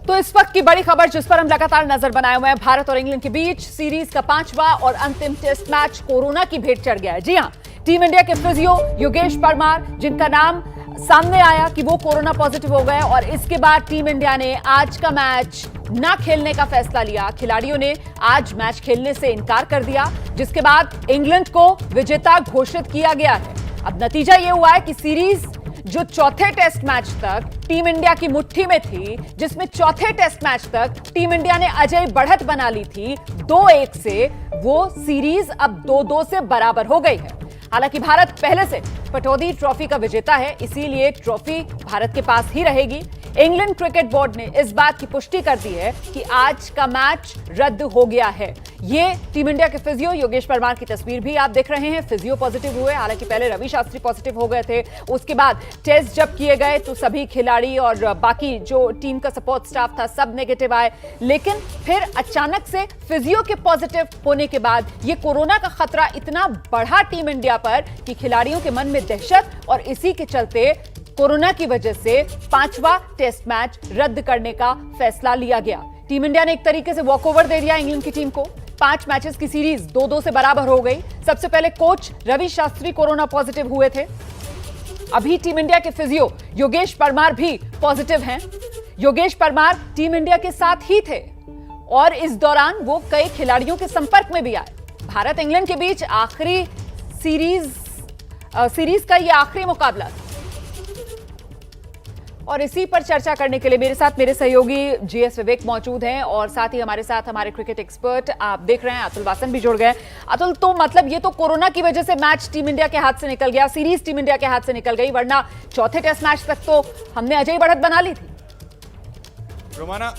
तो इस वक्त की बड़ी खबर जिस पर हम लगातार नजर बनाए हुए हैं, भारत और इंग्लैंड के बीच सीरीज का 5वां और अंतिम टेस्ट मैच कोरोना की भेंट चढ़ गया है। जी हां, टीम इंडिया के फिजियो योगेश परमार, जिनका नाम सामने आया कि वो कोरोना पॉजिटिव हो गए, और इसके बाद टीम इंडिया ने आज का मैच ना खेलने का फैसला लिया। खिलाड़ियों ने आज मैच खेलने से इनकार कर दिया, जिसके बाद इंग्लैंड को विजेता घोषित किया गया है। अब नतीजा यह हुआ है कि सीरीज जो चौथे टेस्ट मैच तक टीम इंडिया की मुट्ठी में थी, जिसमें चौथे टेस्ट मैच तक टीम इंडिया ने अजय बढ़त बना ली थी 2-1 से, वो सीरीज अब 2-2 से बराबर हो गई है। हालांकि भारत पहले से पटौदी ट्रॉफी का विजेता है, इसीलिए ट्रॉफी भारत के पास ही रहेगी। इंग्लैंड क्रिकेट बोर्ड ने इस बात की पुष्टि कर दी है कि आज का मैच रद्द हो गया है। ये टीम इंडिया के फिजियो योगेश परमार की तस्वीर भी आप देख रहे हैं। फिजियो पॉजिटिव हुए, हालांकि पहले रवि शास्त्री पॉजिटिव हो गए थे। उसके बाद टेस्ट जब किए गए तो सभी खिलाड़ी और बाकी जो टीम का सपोर्ट स्टाफ था सब नेगेटिव आए, लेकिन फिर अचानक से फिजियो के पॉजिटिव होने के बाद ये कोरोना का खतरा इतना बढ़ा टीम इंडिया पर कि खिलाड़ियों के मन में दहशत, और इसी के चलते कोरोना की वजह से 5वां टेस्ट मैच रद्द करने का फैसला लिया गया। टीम इंडिया ने एक तरीके से वॉकओवर दे दिया इंग्लैंड की टीम को। 5 मैचेस की सीरीज 2-2 से बराबर हो गई। सबसे पहले coach Ravi Shastri corona positive हुए थे। अभी टीम इंडिया के फिजियो योगेश परमार भी पॉजिटिव हैं। योगेश परमार टीम इंडिया के साथ ही थे और इस दौरान वो कई खिलाड़ियों के संपर्क में भी आए। भारत इंग्लैंड के बीच आखिरी सीरीज का ये आखिरी मुकाबला था, और इसी पर चर्चा करने के लिए मेरे साथ मेरे सहयोगी जीएस विवेक मौजूद हैं, और साथ ही हमारे साथ हमारे क्रिकेट एक्सपर्ट आप देख रहे हैं अतुल वासन भी जुड़ गए। अतुल, तो मतलब ये तो कोरोना की वजह से मैच टीम इंडिया के हाथ से निकल गया, सीरीज टीम इंडिया के हाथ से निकल गई, वरना चौथे टेस्ट मैच तक तो हमने अजय बढ़त बना ली थी। रोमाना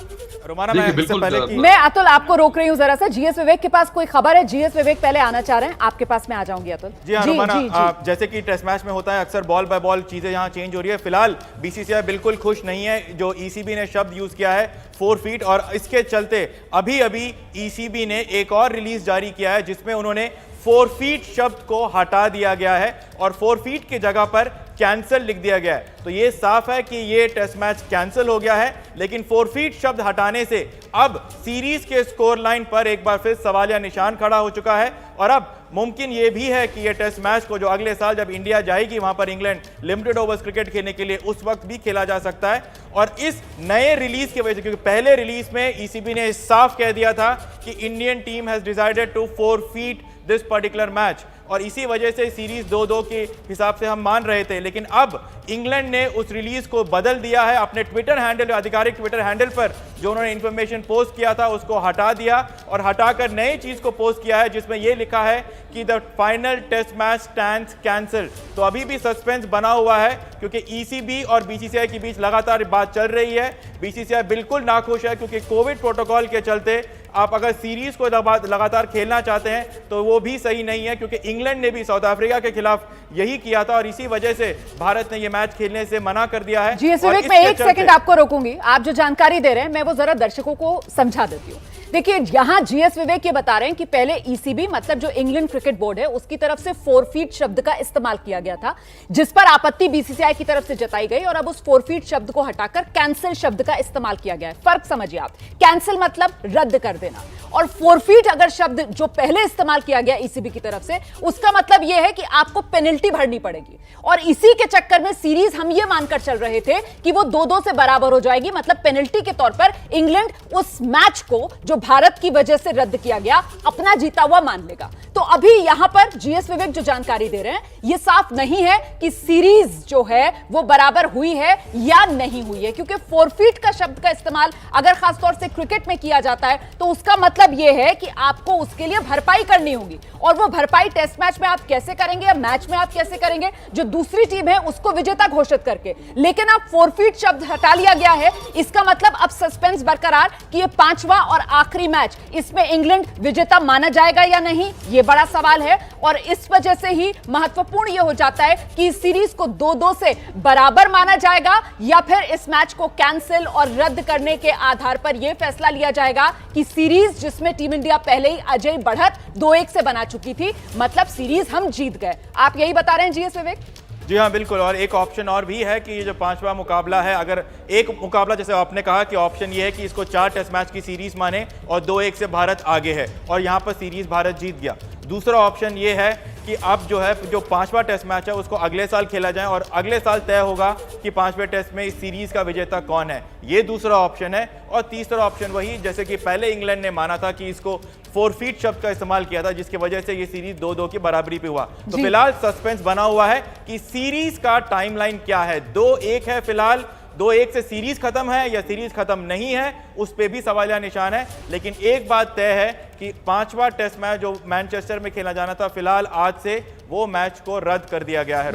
मैं अतुल आपको रोक रही हूं जरा सा। जीएस विवेक के पास कोई खबर है? जीएस विवेक पहले आना चाह रहे हैं, आपके पास मैं आ जाऊंगी अतुल। जी हाँ रोमाना, जैसे कि टेस्ट मैच में होता है अक्सर बॉल बाय बॉल चीजें यहाँ चेंज हो रही है। फिलहाल बीसीसीआई बिल्कुल खुश नहीं है। जो ईसीबी ने शब्द यूज किया है 4 फीट, और इसके चलते अभी ईसीबी ने एक और रिलीज जारी किया है जिसमें उन्होंने 4 फीट शब्द को हटा दिया गया है और 4 फीट की जगह पर कैंसिल लिख दिया गया है। तो ये साफ है कि ये टेस्ट मैच कैंसिल हो गया है, लेकिन 4 फीट शब्द हटाने से अब सीरीज के स्कोर लाइन पर एक बार फिर सवालिया निशान खड़ा हो चुका है। और अब मुमकिन ये भी है कि ये टेस्ट मैच को जो अगले साल जब इंडिया जाएगी वहां पर इंग्लैंड लिमिटेड ओवर्स क्रिकेट खेलने के लिए, उस वक्त भी खेला जा सकता है। और इस नए रिलीज की वजह से, क्योंकि पहले रिलीज में ईसीबी ने साफ कह दिया था कि Indian team has decided to 4 फीट दिस पर्टिकुलर मैच, और इसी वजह से सीरीज 2-2 के हिसाब से हम मान रहे थे। लेकिन अब इंग्लैंड ने उस रिलीज को बदल दिया है। अपने ट्विटर हैंडल, आधिकारिक ट्विटर हैंडल पर जो उन्होंने इंफॉर्मेशन पोस्ट किया था उसको हटा दिया, और हटाकर नई चीज को पोस्ट किया है जिसमें यह लिखा है कि the final test match stands cancelled. तो अभी भी सस्पेंस बना हुआ है, क्योंकि ईसीबी और बीसीसीआई के बीच लगातार बात चल रही है। बीसीसीआई बिल्कुल नाखुश है, क्योंकि कोविड प्रोटोकॉल के चलते आप अगर सीरीज को लगातार खेलना चाहते हैं तो वो भी सही नहीं है, क्योंकि इंग्लैंड ने भी साउथ अफ्रीका के खिलाफ यही किया था, और इसी वजह से भारत ने ये मैच खेलने से मना कर दिया है। जीएस विवेक, मैं एक सेकंड आपको रोकूंगी। आप जो जानकारी दे रहे हैं मैं वो जरा दर्शकों को समझा देती हूँ। देखिए, यहां जीएस विवेक ये बता रहे हैं कि पहले ईसीबी मतलब जो इंग्लैंड क्रिकेट बोर्ड है उसकी तरफ से 4 फीट शब्द का इस्तेमाल किया गया था, जिस पर आपत्ति बीसीसीआई की तरफ से जताई गई, और अब उस 4 फीट शब्द को हटाकर कैंसिल शब्द का इस्तेमाल किया गया है। फर्क समझिए आप, कैंसिल मतलब रद्द कर देना, और 4 फीट अगर शब्द जो पहले इस्तेमाल किया गया ईसीबी की तरफ से, उसका मतलब यह है कि आपको पेनल्टी भरनी पड़ेगी। और इसी के चक्कर में सीरीज हम ये मानकर चल रहे थे कि वो 2-2 से बराबर हो जाएगी, मतलब पेनल्टी के तौर पर इंग्लैंड उस मैच को जो भारत की वजह से रद्द किया गया अपना जीता हुआ मान लेगा। तो अभी यहां पर जीएस विवेक जो जानकारी दे रहे हैं ये साफ नहीं है कि सीरीज जो है वो बराबर हुई है या नहीं हुई है, क्योंकि 4 फीट का शब्द का इस्तेमाल अगर खासतौर से क्रिकेट में किया जाता है तो उसका मतलब यह है कि आपको उसके लिए भरपाई करनी होगी, और वो भरपाई टेस्ट मैच में आप कैसे करेंगे या मैच में आप कैसे करेंगे, जो दूसरी टीम है उसको विजेता घोषित करके। लेकिन अब 4 फीट शब्द हटा लिया गया है, इसका मतलब अब सस्पेंस बरकरार कि ये 5वां और आखिरी मैच, इसमें इंग्लैंड विजेता माना जाएगा या नहीं, ये बड़ा सवाल है। और इस वजह से ही महत्वपूर्ण यह हो जाता है कि इस सीरीज को 2-2 से बराबर माना जाएगा, या फिर इस मैच को कैंसिल और रद्द करने के आधार पर यह फैसला लिया जाएगा कि सीरीज जिसमें टीम इंडिया पहले ही अजय बढ़त 2-1 से बना चुकी थी, मतलब सीरीज हम जीत गए। आप यही बता रहे हैं जीएस विवेक? जी हाँ बिल्कुल, और एक ऑप्शन और भी है कि ये जो 5वां मुकाबला है, अगर एक मुकाबला जैसे आपने कहा कि ऑप्शन ये है कि इसको 4 टेस्ट मैच की सीरीज माने और 2-1 से भारत आगे है और यहाँ पर सीरीज भारत जीत गया। दूसरा ऑप्शन ये है कि अब जो है जो 5वां टेस्ट मैच है उसको अगले साल खेला जाए और अगले साल तय होगा कि 5वें टेस्ट में इस सीरीज का विजेता कौन है। ये दूसरा ऑप्शन है। और तीसरा ऑप्शन वही जैसे कि पहले इंग्लैंड ने माना था कि इसको फोरफीट शब्द का इस्तेमाल किया था, जिसकी वजह से ये सीरीज 2-2 की बराबरी पे हुआ। तो फिलहाल सस्पेंस बना हुआ है कि सीरीज का टाइमलाइन क्या है। 2-1 है फिलहाल, 2-1 से सीरीज खत्म है या सीरीज खत्म नहीं है, उस पे भी सवालिया निशान है। लेकिन एक बात तय है कि 5वां टेस्ट मैच जो मैनचेस्टर में खेला जाना था, फिलहाल आज से वो मैच को रद्द कर दिया गया है।